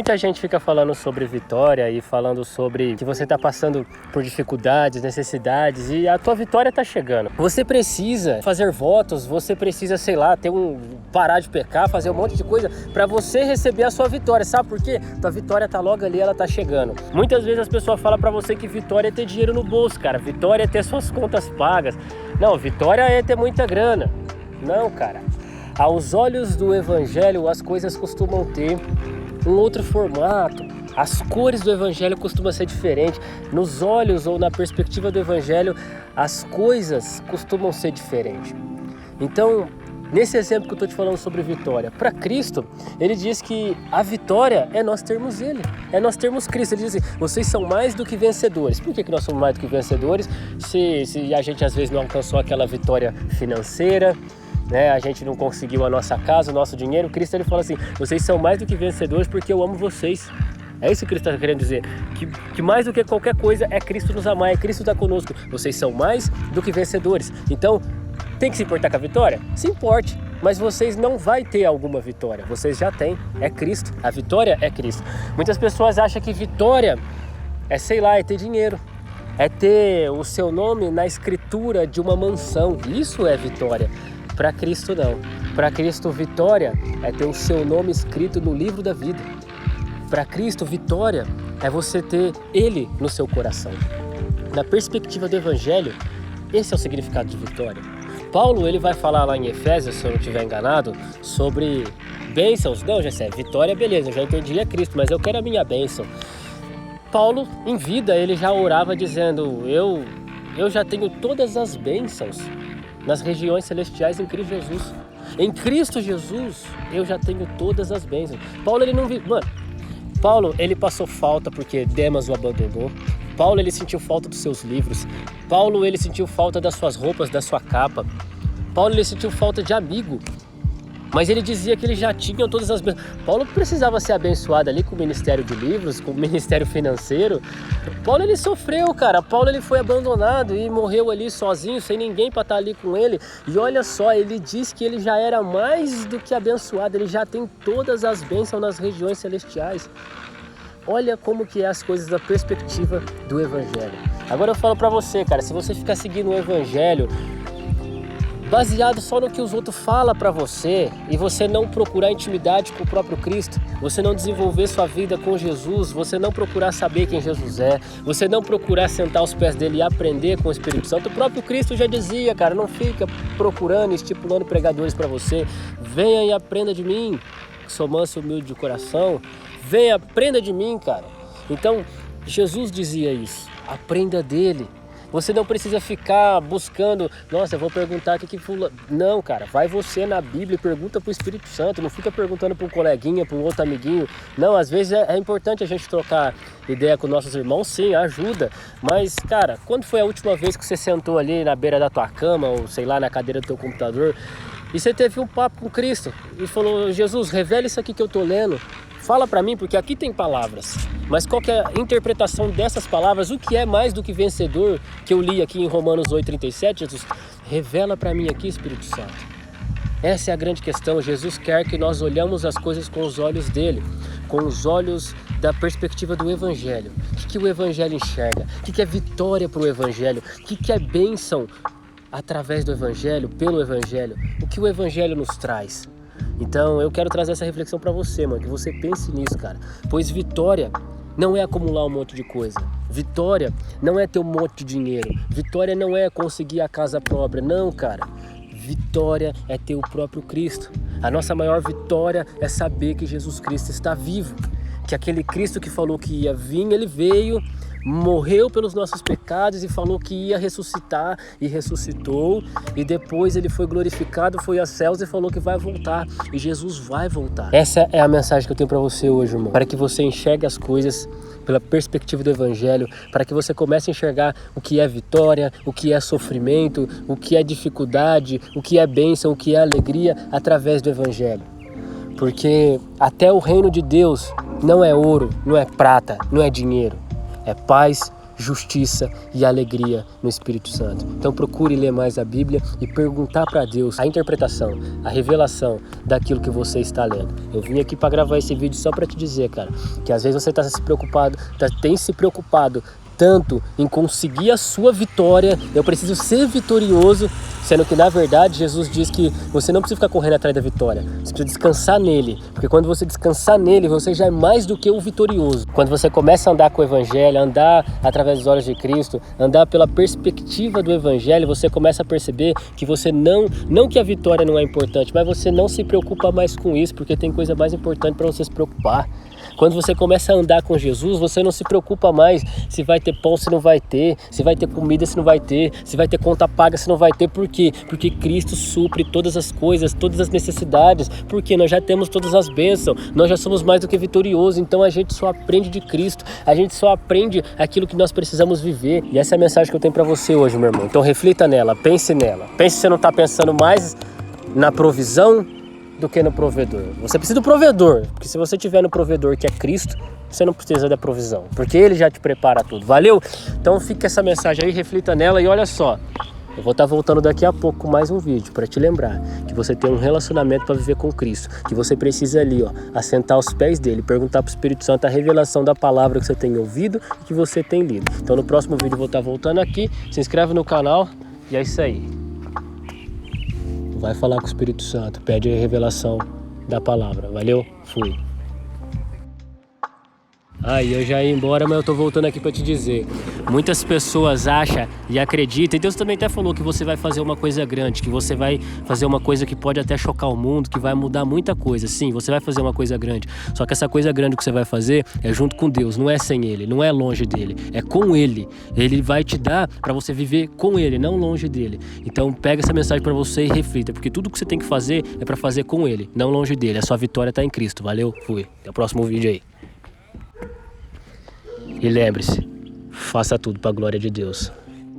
Muita gente fica falando sobre vitória e falando sobre que você está passando por dificuldades, necessidades e a tua vitória está chegando. Você precisa fazer votos, você precisa, sei lá, parar de pecar, fazer um monte de coisa para você receber a sua vitória. Sabe por quê? Tua vitória tá logo ali, ela tá chegando. Muitas vezes as pessoas falam para você que vitória é ter dinheiro no bolso, cara. Vitória é ter suas contas pagas. Não, vitória é ter muita grana. Não, cara. Aos olhos do evangelho, as coisas costumam ter um outro formato. As cores do evangelho costumam ser diferentes. Nos olhos ou na perspectiva do evangelho, as coisas costumam ser diferentes. Então, nesse exemplo que eu estou te falando sobre vitória, para Cristo, ele diz que a vitória é nós termos Ele, é nós termos Cristo. Ele diz assim, vocês são mais do que vencedores. Por que nós somos mais do que vencedores? Se a gente às vezes não alcançou aquela vitória financeira, né? A gente não conseguiu a nossa casa, o nosso dinheiro. Cristo ele fala assim, vocês são mais do que vencedores porque eu amo vocês. É isso que Cristo está querendo dizer, que mais do que qualquer coisa é Cristo nos amar, é Cristo estar conosco. Vocês são mais do que vencedores. Então, tem que se importar com a vitória? Se importe, mas vocês não vai ter alguma vitória, vocês já têm, é Cristo, a vitória é Cristo. Muitas pessoas acham que vitória é, sei lá, é ter dinheiro, é ter o seu nome na escritura de uma mansão, isso é vitória. Para Cristo não, para Cristo vitória é ter o seu nome escrito no livro da vida. Para Cristo vitória é você ter Ele no seu coração. Na perspectiva do Evangelho, esse é o significado de vitória. Paulo ele vai falar lá em Efésios, se eu não estiver enganado, sobre bênçãos. Não, Jessé, vitória beleza, eu já entendi é Cristo, mas eu quero a minha bênção. Paulo, em vida, ele já orava dizendo, eu já tenho todas as bênçãos nas regiões celestiais em Cristo Jesus. Em Cristo Jesus, eu já tenho todas as bênçãos. Paulo, ele não vive... Paulo, ele passou falta porque Demas o abandonou. Paulo, ele sentiu falta dos seus livros. Paulo, ele sentiu falta das suas roupas, da sua capa. Paulo, ele sentiu falta de amigo. Mas ele dizia que ele já tinha todas as bênçãos. Paulo precisava ser abençoado ali com o ministério de livros, com o ministério financeiro. Paulo, ele sofreu, cara. Paulo, ele foi abandonado e morreu ali sozinho, sem ninguém para estar ali com ele. E olha só, ele diz que ele já era mais do que abençoado. Ele já tem todas as bênçãos nas regiões celestiais. Olha como que é as coisas da perspectiva do Evangelho. Agora eu falo pra você, cara, se você ficar seguindo o Evangelho baseado só no que os outros falam pra você e você não procurar intimidade com o próprio Cristo, você não desenvolver sua vida com Jesus, você não procurar saber quem Jesus é, você não procurar sentar aos pés dele e aprender com o Espírito Santo, o próprio Cristo já dizia, cara, não fica procurando, estipulando pregadores pra você, venha e aprenda de mim, que sou manso e humilde de coração, venha, aprenda de mim, cara. Então, Jesus dizia isso, aprenda dele. Você não precisa ficar buscando, nossa, eu vou perguntar o que fulano... Não, cara, vai você na Bíblia e pergunta pro Espírito Santo, não fica perguntando para um coleguinha, para um outro amiguinho. Não, às vezes é importante a gente trocar ideia com nossos irmãos, sim, ajuda. Mas, cara, quando foi a última vez que você sentou ali na beira da tua cama, ou sei lá, na cadeira do teu computador, e você teve um papo com Cristo e falou, Jesus, revela isso aqui que eu tô lendo. Fala para mim, porque aqui tem palavras, mas qual que é a interpretação dessas palavras? O que é mais do que vencedor que eu li aqui em Romanos 8,37? Jesus, revela para mim aqui, Espírito Santo. Essa é a grande questão. Jesus quer que nós olhamos as coisas com os olhos dele, com os olhos da perspectiva do Evangelho. O que o Evangelho enxerga? O que é vitória para o Evangelho? O que é bênção através do Evangelho, pelo Evangelho? O que o Evangelho nos traz? Então eu quero trazer essa reflexão pra você, mano, que você pense nisso, cara. Pois vitória não é acumular um monte de coisa. Vitória não é ter um monte de dinheiro. Vitória não é conseguir a casa própria. Não, cara. Vitória é ter o próprio Cristo. A nossa maior vitória é saber que Jesus Cristo está vivo. Que aquele Cristo que falou que ia vir, ele veio, morreu pelos nossos pecados e falou que ia ressuscitar e ressuscitou, e depois ele foi glorificado, foi aos céus e falou que vai voltar, e Jesus vai voltar. Essa é a mensagem que eu tenho para você hoje, irmão, para que você enxergue as coisas pela perspectiva do Evangelho, para que você comece a enxergar o que é vitória, o que é sofrimento, o que é dificuldade, o que é bênção, o que é alegria através do Evangelho. Porque até o reino de Deus não é ouro, não é prata, não é dinheiro. É paz, justiça e alegria no Espírito Santo. Então procure ler mais a Bíblia e perguntar para Deus a interpretação, a revelação daquilo que você está lendo. Eu vim aqui para gravar esse vídeo só para te dizer, cara, que às vezes você tem se preocupado tanto em conseguir a sua vitória, eu preciso ser vitorioso, sendo que na verdade Jesus diz que você não precisa ficar correndo atrás da vitória, você precisa descansar nele, porque quando você descansar nele, você já é mais do que o vitorioso. Quando você começa a andar com o Evangelho, andar através dos olhos de Cristo, andar pela perspectiva do Evangelho, você começa a perceber que você não que a vitória não é importante, mas você não se preocupa mais com isso, porque tem coisa mais importante para você se preocupar. Quando você começa a andar com Jesus, você não se preocupa mais se vai ter pão, se não vai ter, se vai ter comida, se não vai ter, se vai ter conta paga, se não vai ter. Por quê? Porque Cristo supre todas as coisas, todas as necessidades, porque nós já temos todas as bênçãos, nós já somos mais do que vitoriosos, então a gente só aprende de Cristo, a gente só aprende aquilo que nós precisamos viver. E essa é a mensagem que eu tenho para você hoje, meu irmão. Então reflita nela, pense nela. Pense se você não está pensando mais na provisão do que no provedor. Você precisa do provedor, porque se você tiver no provedor que é Cristo, você não precisa da provisão, porque Ele já te prepara tudo. Valeu? Então fica essa mensagem aí, reflita nela e olha só, eu vou estar voltando daqui a pouco com mais um vídeo para te lembrar que você tem um relacionamento para viver com Cristo, que você precisa ali, assentar aos pés dele, perguntar para o Espírito Santo a revelação da palavra que você tem ouvido e que você tem lido. Então no próximo vídeo eu vou estar voltando aqui, se inscreve no canal e é isso aí. Vai falar com o Espírito Santo, pede a revelação da palavra. Valeu? Fui. Eu já ia embora, mas eu tô voltando aqui para te dizer. Muitas pessoas acham e acreditam, e Deus também até falou que você vai fazer uma coisa grande, que você vai fazer uma coisa que pode até chocar o mundo, que vai mudar muita coisa. Sim, você vai fazer uma coisa grande, só que essa coisa grande que você vai fazer é junto com Deus, não é sem Ele, não é longe dele, é com Ele. Ele vai te dar para você viver com Ele, não longe dele. Então pega essa mensagem para você e reflita, porque tudo que você tem que fazer é para fazer com Ele, não longe dele. A sua vitória tá em Cristo. Valeu? Fui. Até o próximo vídeo aí. E lembre-se, faça tudo para a glória de Deus.